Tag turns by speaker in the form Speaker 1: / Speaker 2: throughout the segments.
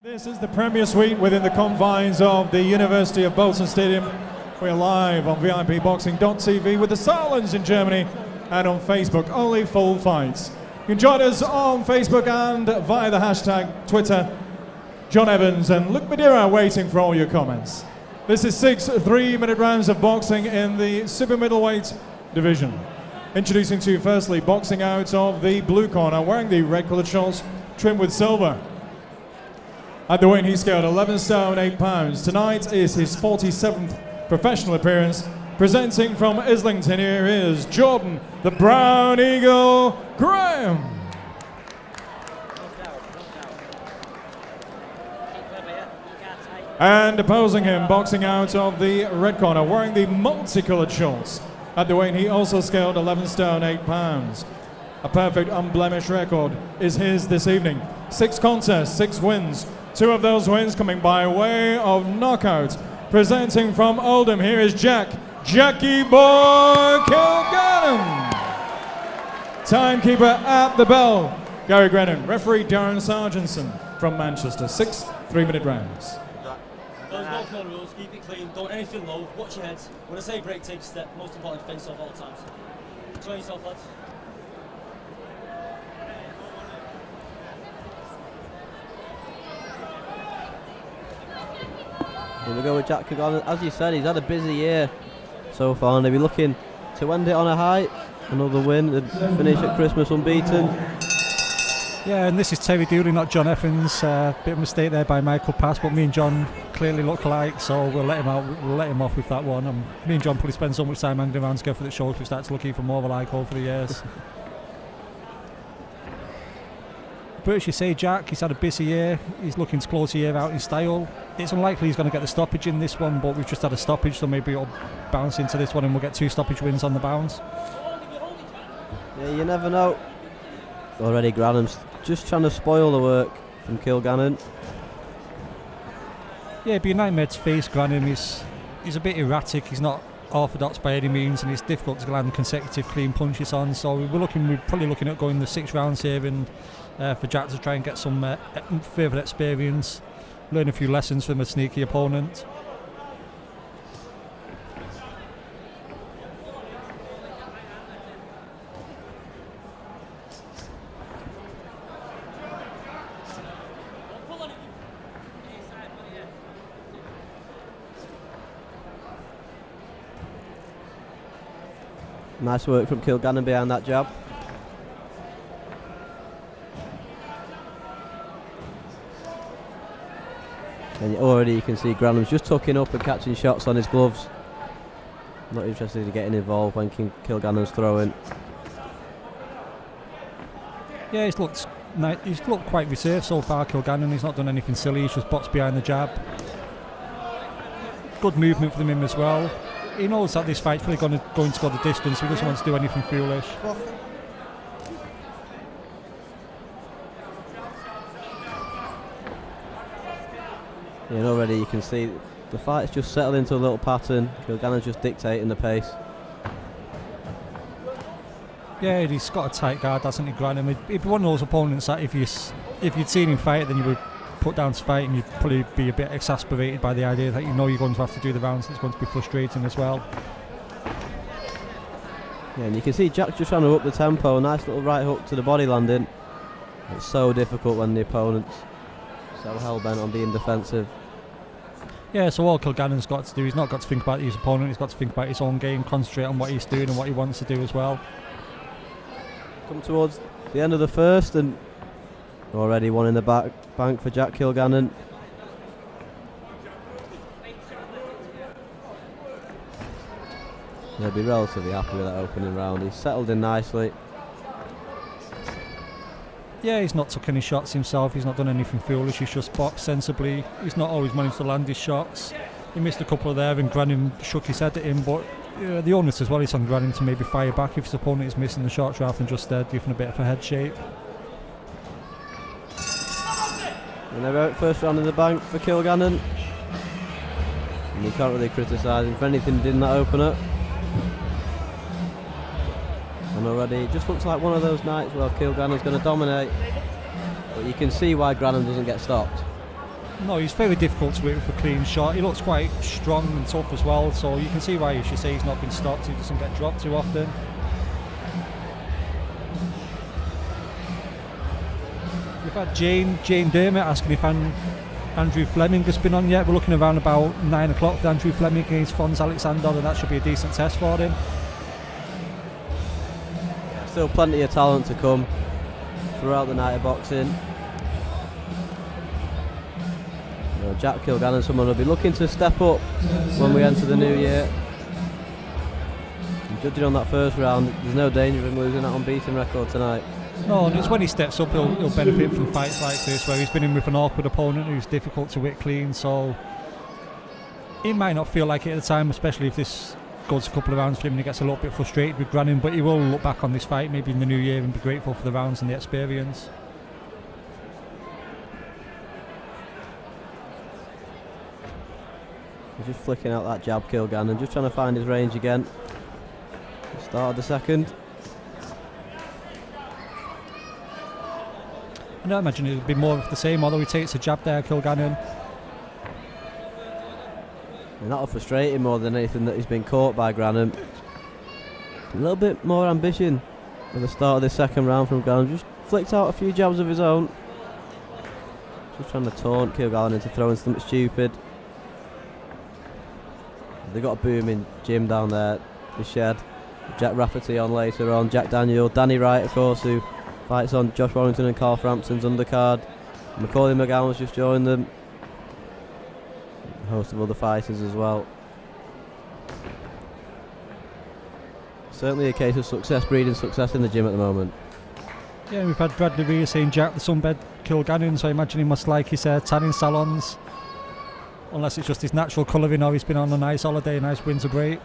Speaker 1: This is the Premier Suite within the confines of the University of Bolton Stadium. We're live on VIPboxing.tv with the Saarlands in Germany and on Facebook, only full fights. You can join us on Facebook and via the hashtag Twitter. John Evans and Luke Madeira waiting for all your comments. This is 6 3-minute rounds of boxing in the super middleweight division. Introducing to you firstly, boxing out of the blue corner, wearing the red coloured shorts trimmed with silver. At the weight he scaled 11 stone 8 pounds. Tonight is his 47th professional appearance. Presenting from Islington, here is Jordan, the Brown Eagle, Graham. And opposing him, boxing out of the red corner, wearing the multicoloured shorts. At the weight he also scaled 11 stone 8 pounds. A perfect unblemished record is his this evening. 6 contests, 6 wins. 2 of those wins coming by way of knockout. Presenting from Oldham, here is Jackie Boy Kilgannon. Timekeeper at the bell, Gary Grannum. Referee Darren Sargentson from Manchester. 6 3-minute rounds.
Speaker 2: There's no rules, keep it clean, don't anything low, watch your head. When I say break, take a step, most important defence of all times. Enjoy yourself, lads.
Speaker 3: Here we go with Jack Kilgannon. As you said, he's had a busy year so far, and they'll be looking to end it on a high. Another win and finish at Christmas unbeaten.
Speaker 4: Yeah, and this is Terry Dooley, not John Evans. Bit of a mistake there by Michael Pass, but me and John clearly look alike, so we'll let him out. We'll let him off with that one. Me and John probably spend so much time hanging around together that shows we start to look even more alike over the years. But as you say, Jack, he's had a busy year. He's looking to close the year out in style. It's unlikely he's going to get the stoppage in this one, but we've just had a stoppage, so maybe it'll bounce into this one and we'll get 2 stoppage wins on the bounce.
Speaker 3: Yeah, you never know. Already Grannum's just trying to spoil the work from Kilgannon.
Speaker 4: Yeah, it'd be a nightmare to face Grannum. He's a bit erratic, he's not orthodox by any means, and it's difficult to land consecutive clean punches on, so we're probably looking at going the 6 rounds here, and for Jack to try and get some further experience, learn a few lessons from a sneaky opponent.
Speaker 3: Nice work from Kilgannon behind that jab. And already you can see Grannum's just tucking up and catching shots on his gloves. Not interested in getting involved when Kilgannon's throwing.
Speaker 4: Yeah, he's looked quite reserved so far, Kilgannon. He's not done anything silly, he's just boxed behind the jab. Good movement from him as well. He knows that this fight's probably going to go the distance, so he doesn't want to do anything foolish.
Speaker 3: Yeah, and already you can see the fight's just settled into a little pattern. Kilgannon's just dictating the pace.
Speaker 4: Yeah, he's got a tight guard, hasn't he, Grannum? He'd be one of those opponents that if you'd seen him fight, then you would put down to fight, and you'd probably be a bit exasperated by the idea that you know you're going to have to do the rounds. It's going to be frustrating as well.
Speaker 3: Yeah, and you can see Jack's just trying to up the tempo. Nice little right hook to the body landing. It's so difficult when the opponent's so hell-bent on being defensive.
Speaker 4: Yeah, so all Kilgannon's got to do, he's not got to think about his opponent, he's got to think about his own game, concentrate on what he's doing and what he wants to do as well.
Speaker 3: Come towards the end of the first, and already one in the bank for Jack Kilgannon. He'll be relatively happy with that opening round. He's settled in nicely.
Speaker 4: Yeah, he's not took any shots himself, he's not done anything foolish, he's just boxed sensibly. He's not always managed to land his shots. He missed a couple there and Grannum shook his head at him, but the onus as well is on Grannum to maybe fire back if his opponent is missing the shots rather than just giving a bit of a head shape.
Speaker 3: And they're out first round in the bank for Kilgannon. And you can't really criticise him for anything in that opener. And already it just looks like one of those nights where Kilgannon's going to dominate. But you can see why Grannum doesn't get stopped.
Speaker 4: No, he's very difficult to hit with a clean shot. He looks quite strong and tough as well, so you can see why you should say he's not been stopped. He doesn't get dropped too often. We've had Jane Dermot asking if Andrew Fleming has been on yet. We're looking around about 9 o'clock for Andrew Fleming against Fons Alexander, and that should be a decent test for him.
Speaker 3: Still plenty of talent to come throughout the night of boxing. Jack Kilgannon, someone will be looking to step up when we enter the new year. And judging on that first round, there's no danger of him losing that unbeaten record tonight.
Speaker 4: No, and it's when he steps up he'll benefit from fights like this, where he's been in with an awkward opponent who's difficult to hit clean, so it might not feel like it at the time, especially if this goes a couple of rounds for him and he gets a little bit frustrated with Grannum, but he will look back on this fight maybe in the new year and be grateful for the rounds and the experience.
Speaker 3: He's just flicking out that jab, Kilgannon, just trying to find his range again. Started the second.
Speaker 4: I don't imagine it'll be more of the same, although he takes a jab there, Kilgannon.
Speaker 3: And that'll frustrate him more than anything that he's been caught by Grannum. A little bit more ambition at the start of this second round from Grannum. Just flicked out a few jabs of his own. Just trying to taunt Kilgannon into throwing something stupid. They've got a booming gym down there, the shed. Jack Rafferty on later on, Jack Daniel, Danny Wright of course, who fights on Josh Warrington and Carl Frampton's undercard. Macaulay McGowan's just joined them. A host of other fighters as well. Certainly a case of success breeding success in the gym at the moment.
Speaker 4: Yeah, we've had Bradley Rhea saying Jack the sunbed Kilgannon, so I imagine he must like his tanning salons. Unless it's just his natural colouring or he's been on a nice holiday, a nice winter break.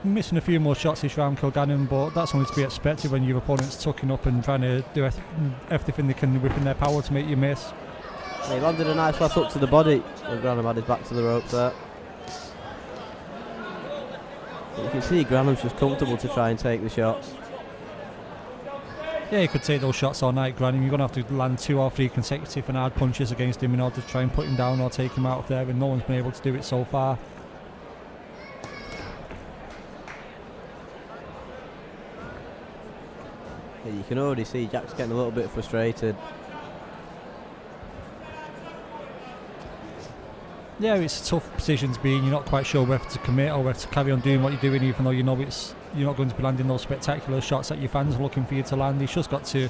Speaker 4: Missing a few more shots this round, Kilgannon, but that's only to be expected when your opponent's tucking up and trying to do everything they can within their power to make you miss.
Speaker 3: He landed a nice left hook to the body when Grannum had his back to the ropes there. But you can see Grannum's just comfortable to try and take the shots.
Speaker 4: Yeah, he could take those shots all night, Grannum. You're going to have to land 2 or 3 consecutive and hard punches against him in order to try and put him down or take him out of there, and no one's been able to do it so far.
Speaker 3: Yeah, you can already see Jack's getting a little bit frustrated.
Speaker 4: Yeah, it's a tough position to be in. You're not quite sure whether to commit or whether to carry on doing what you're doing, even though you know you're not going to be landing those spectacular shots that your fans are looking for you to land. He's just got to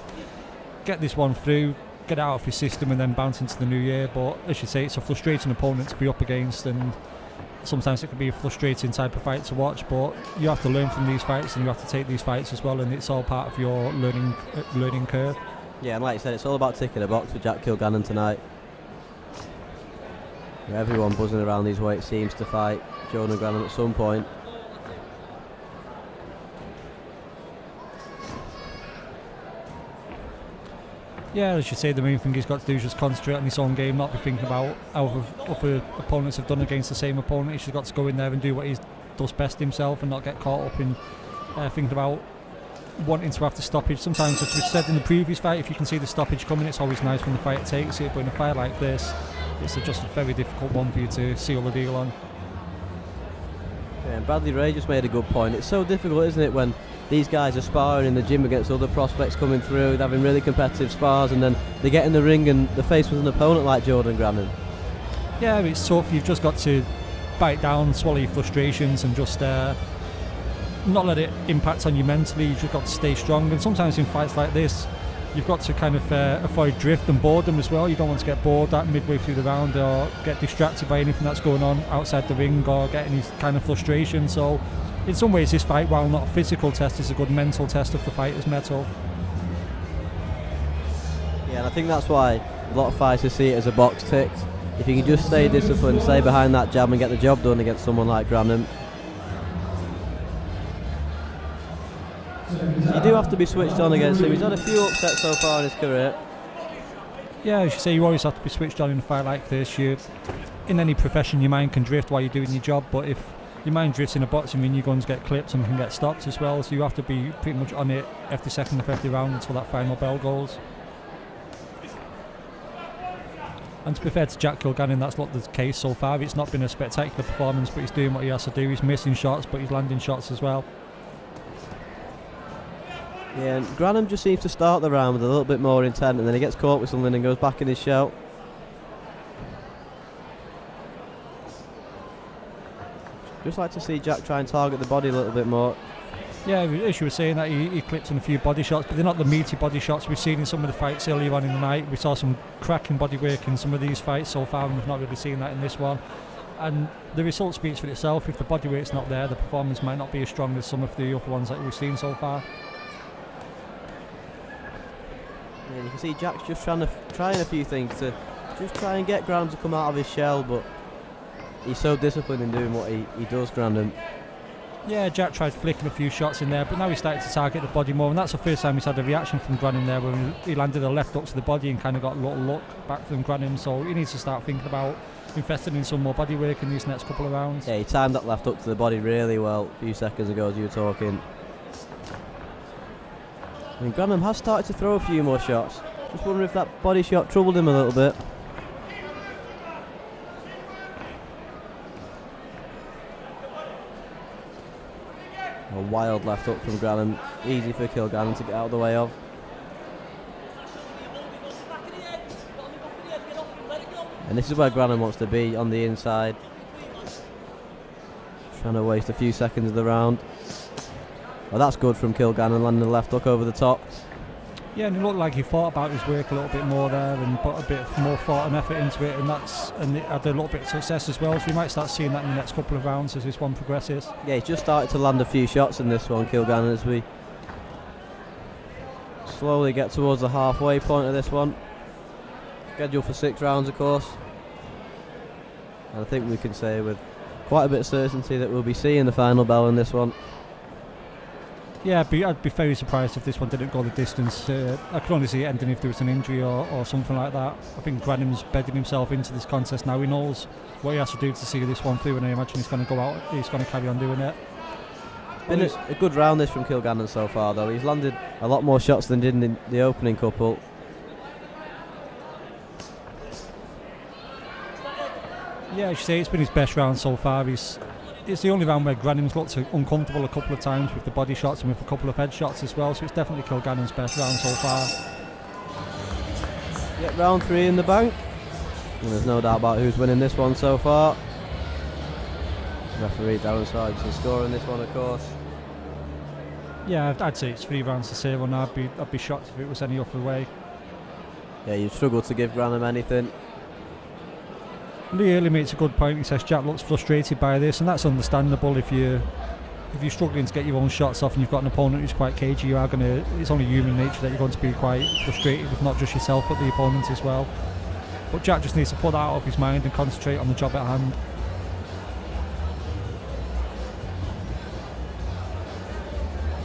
Speaker 4: get this one through, get out of his system and then bounce into the new year. But as you say, it's a frustrating opponent to be up against, and sometimes it can be a frustrating type of fight to watch, but you have to learn from these fights and you have to take these fights as well, and it's all part of your learning curve.
Speaker 3: Yeah, and like you said, it's all about ticking a box for Jack Kilgannon tonight. Everyone buzzing around these weights seems to fight Jordan Grannum at some point.
Speaker 4: Yeah, as you say, the main thing he's got to do is just concentrate on his own game, not be thinking about how other opponents have done against the same opponent. He's just got to go in there and do what he does best himself and not get caught up in thinking about wanting to have the stoppage. Sometimes, as we said in the previous fight, if you can see the stoppage coming, it's always nice when the fighter takes it, but in a fight like this, it's just a very difficult one for you to seal the deal on.
Speaker 3: Yeah, and Bradley Ray just made a good point. It's so difficult, isn't it, when these guys are sparring in the gym against other prospects coming through, they're having really competitive spars, and then they get in the ring and they're faced with an opponent like Jordan Grannum.
Speaker 4: Yeah, it's tough. You've just got to bite down, swallow your frustrations, and just not let it impact on you mentally. You've just got to stay strong, and sometimes in fights like this, you've got to kind of avoid drift and boredom as well. You don't want to get bored at midway through the round or get distracted by anything that's going on outside the ring or get any kind of frustration. So in some ways this fight, while not a physical test, is a good mental test of the fighter's mettle.
Speaker 3: Yeah, and I think that's why a lot of fighters see it as a box ticked. If you can just stay disciplined, stay behind that jab and get the job done against someone like Grannum. You do have to be switched on against him. He's had a few upsets so far in his career.
Speaker 4: Yeah, as you say, you always have to be switched on in a fight like this. In any profession, your mind can drift while you're doing your job, but if your mind drifts in a boxing ring, your guns get clipped and can get stopped as well, so you have to be pretty much on it every second of every round until that final bell goes. And to be fair to Jack Kilgannon, that's not the case so far. It's not been a spectacular performance, but he's doing what he has to do. He's missing shots, but he's landing shots as well.
Speaker 3: Yeah, and Grannum just seems to start the round with a little bit more intent, and then he gets caught with something and goes back in his shell. Just like to see Jack try and target the body a little bit more.
Speaker 4: Yeah, as you were saying, that he clipped on a few body shots, but they're not the meaty body shots we've seen in some of the fights earlier on in the night. We saw some cracking body work in some of these fights so far, and we've not really seen that in this one. And the result speaks for itself. If the body weight's not there, the performance might not be as strong as some of the other ones that we've seen so far.
Speaker 3: Yeah, you can see Jack's just trying a few things to just try and get Grannum to come out of his shell, but he's so disciplined in doing what he does, Grannum.
Speaker 4: Yeah, Jack tried flicking a few shots in there, but now he's starting to target the body more, and that's the first time he's had a reaction from Grannum there, when he landed a left hook to the body and kind of got a little look back from Grannum, so he needs to start thinking about investing in some more body work in these next couple of rounds.
Speaker 3: Yeah, he timed that left hook to the body really well a few seconds ago as you were talking. I mean, Grannum has started to throw a few more shots. Just wondering if that body shot troubled him a little bit. A wild left hook from Grannum, easy for Kilgannon to get out of the way of. And this is where Grannum wants to be, on the inside. Trying to waste a few seconds of the round. Well, that's good from Kilgannon, landing the left hook over the top.
Speaker 4: Yeah, and it looked like he thought about his work a little bit more there and put a bit more thought and effort into it, and it had a little bit of success as well, so we might start seeing that in the next couple of rounds as this one progresses.
Speaker 3: Yeah, he's just started to land a few shots in this one, Kilgannon, as we slowly get towards the halfway point of this one. Scheduled for 6 rounds, of course. And I think we can say with quite a bit of certainty that we'll be seeing the final bell in this one.
Speaker 4: Yeah, I'd be very surprised if this one didn't go the distance. I could only see it ending if there was an injury or something like that. I think Grannum's bedding himself into this contest now. He knows what he has to do to see this one through, and I imagine he's going to go out. He's going to carry on doing it.
Speaker 3: Been a good round this from Kilgannon so far, though. He's landed a lot more shots than did in the opening couple.
Speaker 4: Yeah, as you say, it's been his best round so far. It's the only round where Grannum's looked uncomfortable a couple of times with the body shots and with a couple of head shots as well, so it's definitely Kilgannon's best round so far.
Speaker 3: Yep, round 3 in the bank. And there's no doubt about who's winning this one so far. Referee Darren Sargent's scoring this one, of course.
Speaker 4: Yeah, I'd say it's 3 rounds to 0 now. I'd be shocked if it was any other way.
Speaker 3: Yeah, you'd struggle to give Grannum anything.
Speaker 4: Lee Early makes a good point. He says Jack looks frustrated by this, and that's understandable. If you're struggling to get your own shots off and you've got an opponent who's quite cagey, it's only human nature that you're going to be quite frustrated with not just yourself but the opponent as well. But Jack just needs to put that out of his mind and concentrate on the job at hand.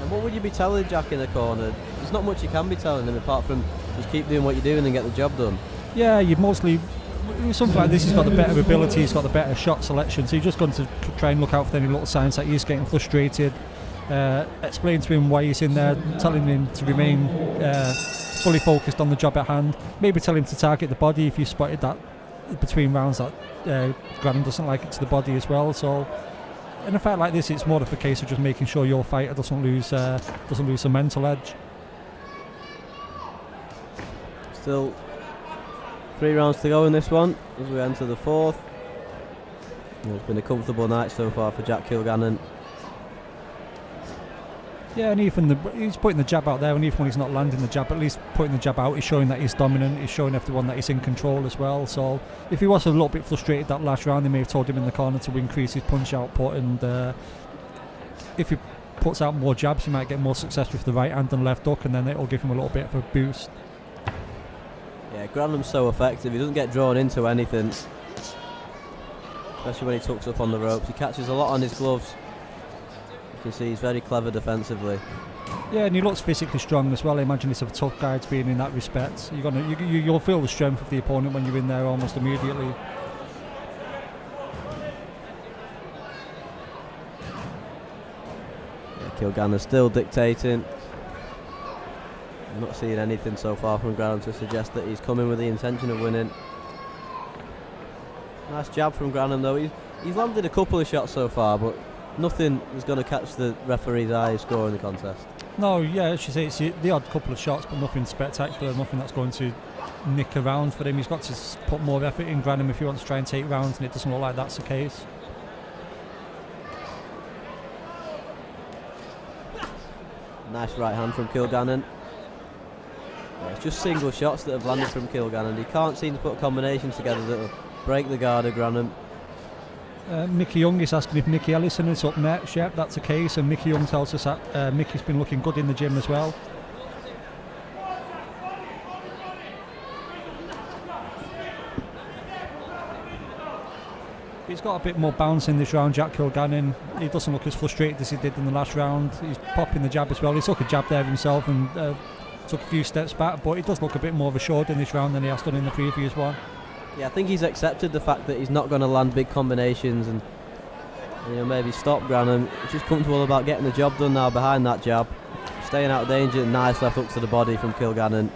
Speaker 3: And what would you be telling Jack in the corner? There's not much you can be telling him apart from just keep doing what you're doing and get the job done.
Speaker 4: Yeah, you'd mostly... Something like this, he's got the better ability, he's got the better shot selection, so you're just going to try and look out for any little signs that he's getting frustrated. Explain to him why he's in there, telling him to remain fully focused on the job at hand. Maybe tell him to target the body if you spotted that between rounds that Grannum doesn't like it to the body as well. So in a fight like this, it's more of a case of just making sure your fighter doesn't lose some mental edge.
Speaker 3: Still 3 rounds to go in this one as we enter the 4th. It's been a comfortable night so far for Jack Kilgannon.
Speaker 4: Yeah, and even he's putting the jab out there, and even when he's not landing the jab, at least putting the jab out, he's showing that he's dominant, he's showing everyone that he's in control as well. So if he was a little bit frustrated that last round, they may have told him in the corner to increase his punch output, and if he puts out more jabs, he might get more success with the right hand and left hook, and then it'll give him a little bit of a boost.
Speaker 3: Yeah, Grannum's so effective, he doesn't get drawn into anything, especially when he tucks up on the ropes. He catches a lot on his gloves. You can see he's very clever defensively.
Speaker 4: Yeah, and he looks physically strong as well. I imagine he's a tough guy to be in that respect. You'll feel the strength of the opponent when you're in there almost immediately.
Speaker 3: Kilgannon still dictating. I'm not seeing anything so far from Grannum to suggest that he's coming with the intention of winning. Nice jab from Grannum though. He's landed a couple of shots so far, but nothing is going to catch the referee's eye scoring the contest.
Speaker 4: No, yeah, as you say, it's the odd couple of shots, but nothing spectacular, nothing that's going to nick a round for him. He's got to put more effort in Grannum if he wants to try and take rounds, and it doesn't look like that's the case.
Speaker 3: Nice right hand from Kilgannon. Yeah, it's just single shots that have landed from Kilgannon. He can't seem to put combinations together that will break the guard of Grannum.
Speaker 4: Mickey Young is asking if Mickey Ellison is up next. Yep, that's the case, and Mickey Young tells us that Mickey's been looking good in the gym as well. He's got a bit more bounce in this round, Jack Kilgannon. He doesn't look as frustrated as he did in the last round. He's popping the jab as well. He took a jab there himself and took a few steps back, but he does look a bit more assured in this round than he has done in the previous one.
Speaker 3: Yeah, I think he's accepted the fact that he's not going to land big combinations and maybe stop Grannum. He's just comfortable about getting the job done now behind that jab. Staying out of danger. Nice left hook to the body from Kilgannon.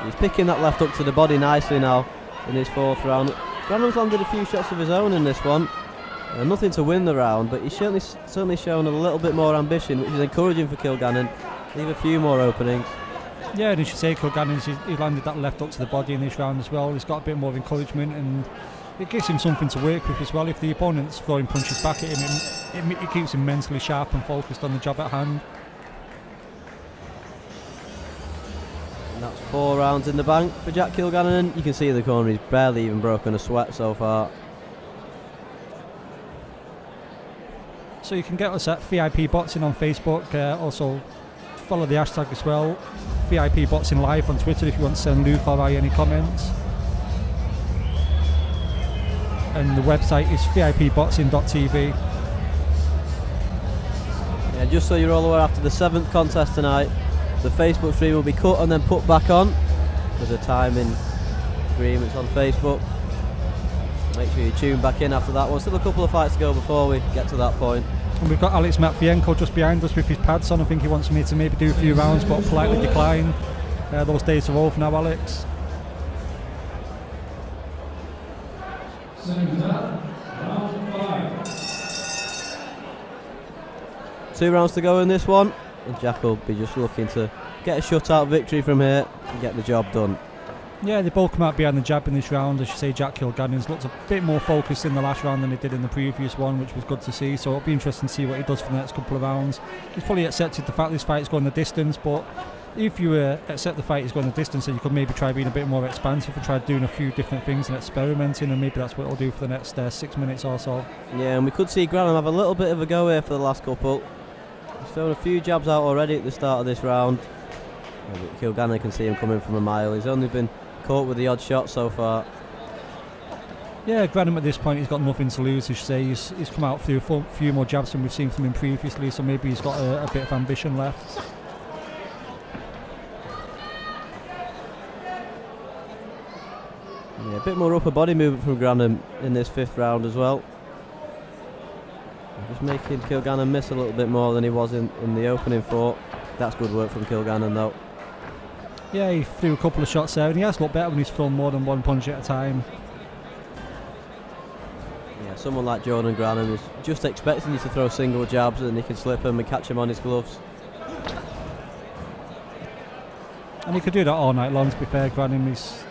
Speaker 3: He's picking that left hook to the body nicely now in his fourth round. Grannum's landed a few shots of his own in this one. Nothing to win the round, but he's certainly shown a little bit more ambition, which is encouraging for Kilgannon. Leave a few more openings.
Speaker 4: Yeah, and as you say, Kilgannon, he landed that left hook to the body in this round as well. He's got a bit more of encouragement, and it gives him something to work with as well. If the opponent's throwing punches back at him, it keeps him mentally sharp and focused on the job at hand.
Speaker 3: And that's 4 rounds in the bank for Jack Kilgannon. You can see in the corner he's barely even broken a sweat so far.
Speaker 4: So you can get us at VIP Boxing on Facebook. Also follow the hashtag as well, VIP Boxing Live on Twitter if you want to send Luke or I any comments. And the website is vipboxing.tv.
Speaker 3: Yeah, just so you're all aware, after the 7th contest tonight, the Facebook stream will be cut and then put back on. There's a timing agreement on Facebook. Make sure you tune back in after that one. Still a couple of fights to go before we get to that point.
Speaker 4: And we've got Alex Matvienko just behind us with his pads on. I think he wants me to maybe do a few rounds, but politely decline. Those days are over now, Alex.
Speaker 3: Two rounds to go in this one, and Jack will be just looking to get a shutout victory from here and get the job done.
Speaker 4: Yeah, they both come out behind the jab in this round. As you say, Jack Kilgannon's looked a bit more focused in the last round than he did in the previous one, which was good to see. So it'll be interesting to see what he does for the next couple of rounds. He's fully accepted the fact this fight is going the distance, but if you accept the fight is going the distance, then you could maybe try being a bit more expansive and try doing a few different things and experimenting, and maybe that's what he'll do for the next 6 minutes or so. Yeah,
Speaker 3: and we could see Grannum have a little bit of a go here for the last couple. He's thrown a few jabs out already at the start of this round. Kilgannon can see him coming from a mile. He's only been caught with the odd shot so far.
Speaker 4: Yeah, Grannum at this point, he's got nothing to lose. As you say, he's come out through a few more jabs than we've seen from him previously, so maybe he's got a bit of ambition left.
Speaker 3: Yeah, a bit more upper body movement from Grannum in this 5th round as well. Just making Kilgannon miss a little bit more than he was in the opening 4. That's good work from Kilgannon though.
Speaker 4: Yeah, he threw a couple of shots there, and he has looked better when he's thrown more than one punch at a time.
Speaker 3: Yeah, someone like Jordan Grannum is just expecting you to throw single jabs and he can slip them and catch him on his gloves.
Speaker 4: And he could do that all night long, to be fair. Grannum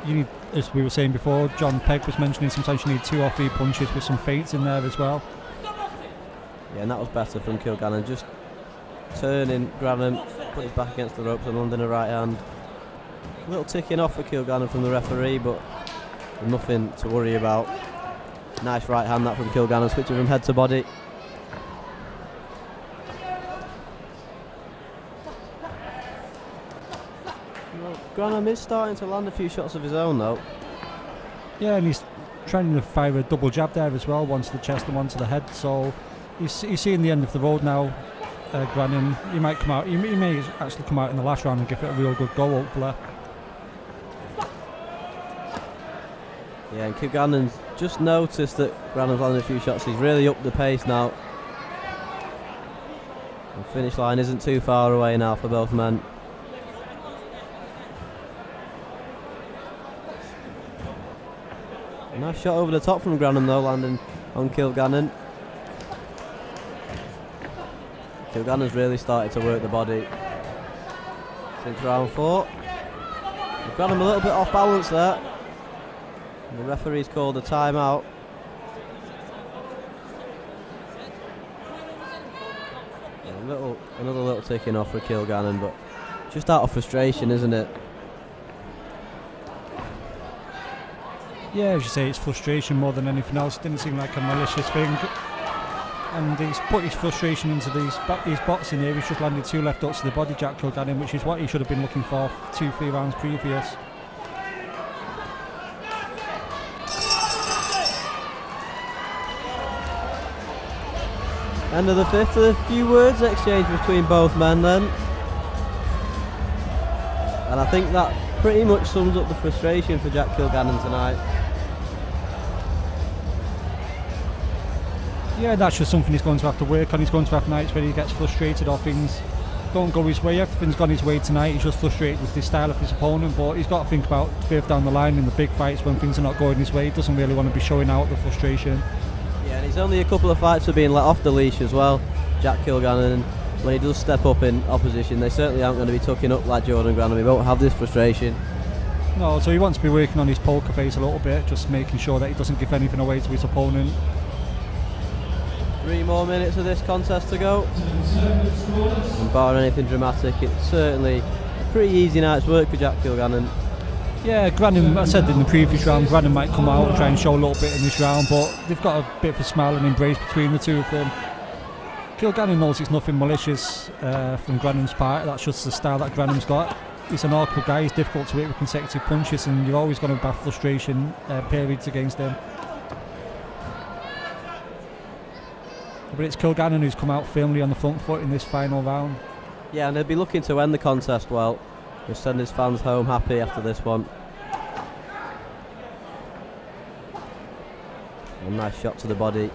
Speaker 4: you need, as we were saying before, John Pegg was mentioning, sometimes you need 2 or 3 punches with some feints in there as well.
Speaker 3: Yeah, and that was better from Kilgannon, just turning Grannum, put his back against the ropes and landing a right hand. A little ticking off for Kilgannon from the referee, but nothing to worry about. Nice right hand that from Kilgannon, switching from head to body. Well, Grannum is starting to land a few shots of his own though.
Speaker 4: Yeah, and he's trying to fire a double jab there as well, one to the chest and one to the head, so he's seeing the end of the road now. Grannum, he might come out. He may actually come out in the last round and give it a real good go, hopefully.
Speaker 3: Yeah, and Kilgannon's just noticed that Grannum's landed a few shots. He's really upped the pace now. The finish line isn't too far away now for both men. A nice shot over the top from Grannum though, landing on Kilgannon. Kilgannon's really started to work the body since round 4. Grannum a little bit off balance there. And the referee's called a timeout. Another little ticking off for Kilgannon, but just out of frustration, isn't it?
Speaker 4: Yeah, as you say, it's frustration more than anything else. It didn't seem like a malicious thing. And he's put his frustration into his boxing here. He's just landed 2 left hooks to the body, Jack Kilgannon, which is what he should have been looking for 2-3 rounds previous.
Speaker 3: End of the 5th, a few words exchanged between both men then. And I think that pretty much sums up the frustration for Jack Kilgannon tonight.
Speaker 4: Yeah, that's just something he's going to have to work on. He's going to have nights where he gets frustrated or things don't go his way. Everything's gone his way tonight. He's just frustrated with the style of his opponent, but he's got to think about further down the line in the big fights when things are not going his way. He doesn't really want to be showing out the frustration.
Speaker 3: Yeah, and he's only a couple of fights for being let off the leash as well, Jack Kilgannon, and when he does step up in opposition, they certainly aren't going to be tucking up like Jordan Grannum. He won't have this frustration.
Speaker 4: No, so he wants to be working on his poker face a little bit, just making sure that he doesn't give anything away to his opponent.
Speaker 3: 3 more minutes of this contest to go. And barring anything dramatic, it's certainly a pretty easy night's work for Jack Kilgannon.
Speaker 4: Yeah, Grannum, I said in the previous round, Grannum might come out and try and show a little bit in this round, but they've got a bit of a smile and embrace between the two of them. Kilgannon knows it's nothing malicious from Grannum's part. That's just the style that Grannum's got. He's an awkward guy, he's difficult to hit with consecutive punches, and you're always going to have frustration periods against him. But it's Kilgannon who's come out firmly on the front foot in this final round.
Speaker 3: Yeah, and he'll be looking to end the contest well. He'll send his fans home happy after this one. A nice shot to the body.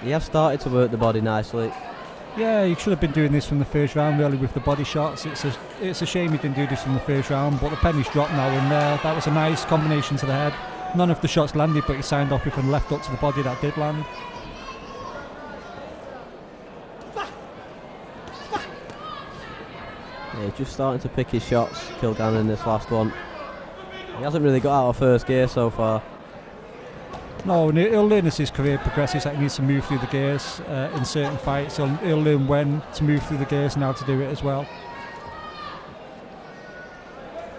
Speaker 3: He has started to work the body nicely.
Speaker 4: Yeah, he should have been doing this from the first round really with the body shots. It's a shame he didn't do this from the first round, but the penny's dropped now, and that was a nice combination to the head. None of the shots landed, but he signed off with a left hook to the body that did land.
Speaker 3: Yeah, he's just starting to pick his shots, Kilgannon, in this last one. He hasn't really got out of first gear so far.
Speaker 4: No, and he'll learn as his career progresses that he needs to move through the gears in certain fights. He'll learn when to move through the gears and how to do it as well.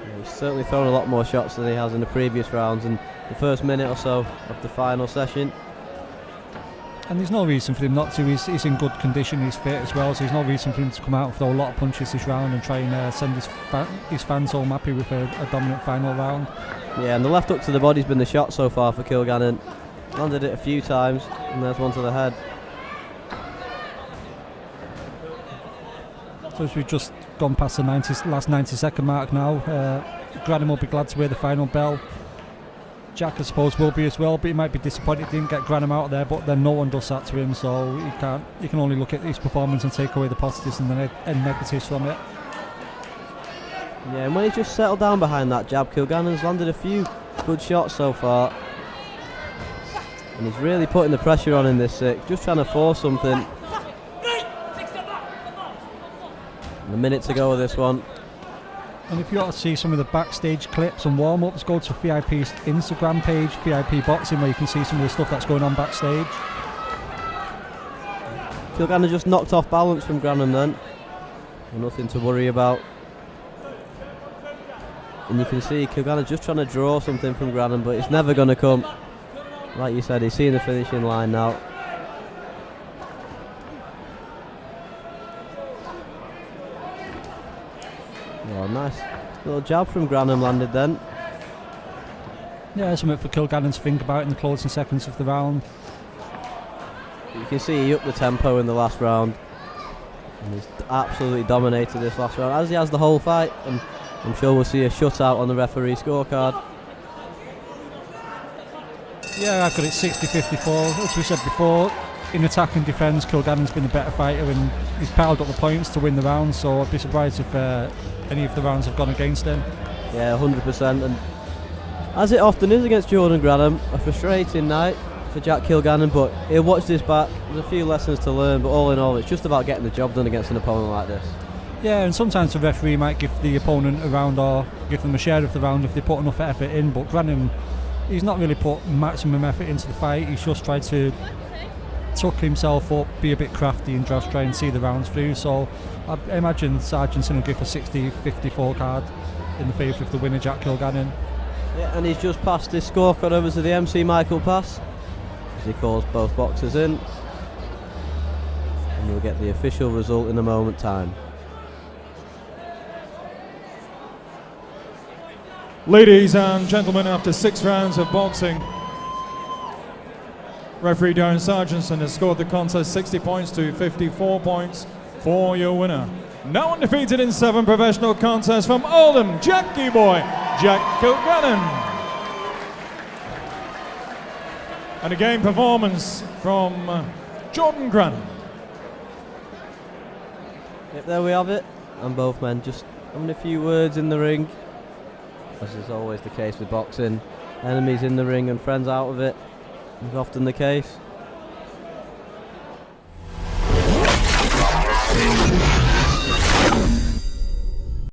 Speaker 3: Yeah, he's certainly thrown a lot more shots than he has in the previous rounds and the first minute or so of the final session.
Speaker 4: And there's no reason for him not to. He's in good condition, he's fit as well, so there's no reason for him to come out and throw a lot of punches this round and try and send his fans home happy with a dominant final round.
Speaker 3: Yeah, and the left hook to the body's been the shot so far for Kilgannon. Landed it a few times, and there's one to the head.
Speaker 4: So as we've just gone past the last 90-second mark now, Grannum will be glad to wear the final bell. Jack, I suppose, will be as well, but he might be disappointed he didn't get Grannum out there, but then no one does that to him, so he can only look at his performance and take away the positives and the negatives from it.
Speaker 3: Yeah, and when he's just settled down behind that jab, Kilgannon's landed a few good shots so far. And he's really putting the pressure on in this sixth, just trying to force something. And a minute to go with this one.
Speaker 4: And if you want to see some of the backstage clips and warm-ups, go to VIP's Instagram page, VIP Boxing, where you can see some of the stuff that's going on backstage.
Speaker 3: Kilgannon just knocked off balance from Grannum then. Nothing to worry about. And you can see Kilgannon just trying to draw something from Grannum, but it's never going to come. Like you said, he's seeing the finishing line now. Oh, nice little jab from Grannum landed then.
Speaker 4: Yeah, something for Kilgannon to think about in the closing seconds of the round.
Speaker 3: You can see he upped the tempo in the last round. And he's absolutely dominated this last round, as he has the whole fight. And I'm sure we'll see a shutout on the referee scorecard.
Speaker 4: Yeah, I've got it 60-54. As we said before, in attack and defence, Kilgannon's been the better fighter and he's piled up the points to win the round, so I'd be surprised if any of the rounds have gone against him.
Speaker 3: Yeah, 100%. And as it often is against Jordan Grannum, a frustrating night for Jack Kilgannon, but he'll watch this back. There's a few lessons to learn, but all in all, it's just about getting the job done against an opponent like this.
Speaker 4: Yeah, and sometimes the referee might give the opponent a round or give them a share of the round if they put enough effort in, but Grannum, he's not really put maximum effort into the fight. He's just tried to tuck himself up, be a bit crafty and just try and see the rounds through. So I imagine Sargentson will give a 60-54 card in the favour of the winner, Jack Kilgannon.
Speaker 3: Yeah, and he's just passed his scorecard over to the MC Michael Pass as he calls both boxers in, and we'll get the official result in a moment time.
Speaker 1: Ladies and gentlemen, after 6 rounds of boxing, referee Darren Sargentson has scored the contest 60 points to 54 points for your winner. Now undefeated in 7 professional contests from Oldham, Jackie Boy, Jack Kilgannon. And a game performance from Jordan Grannum.
Speaker 3: Yep, there we have it. And both men just having a few words in the ring. As is always the case with boxing, enemies in the ring and friends out of it is often the case.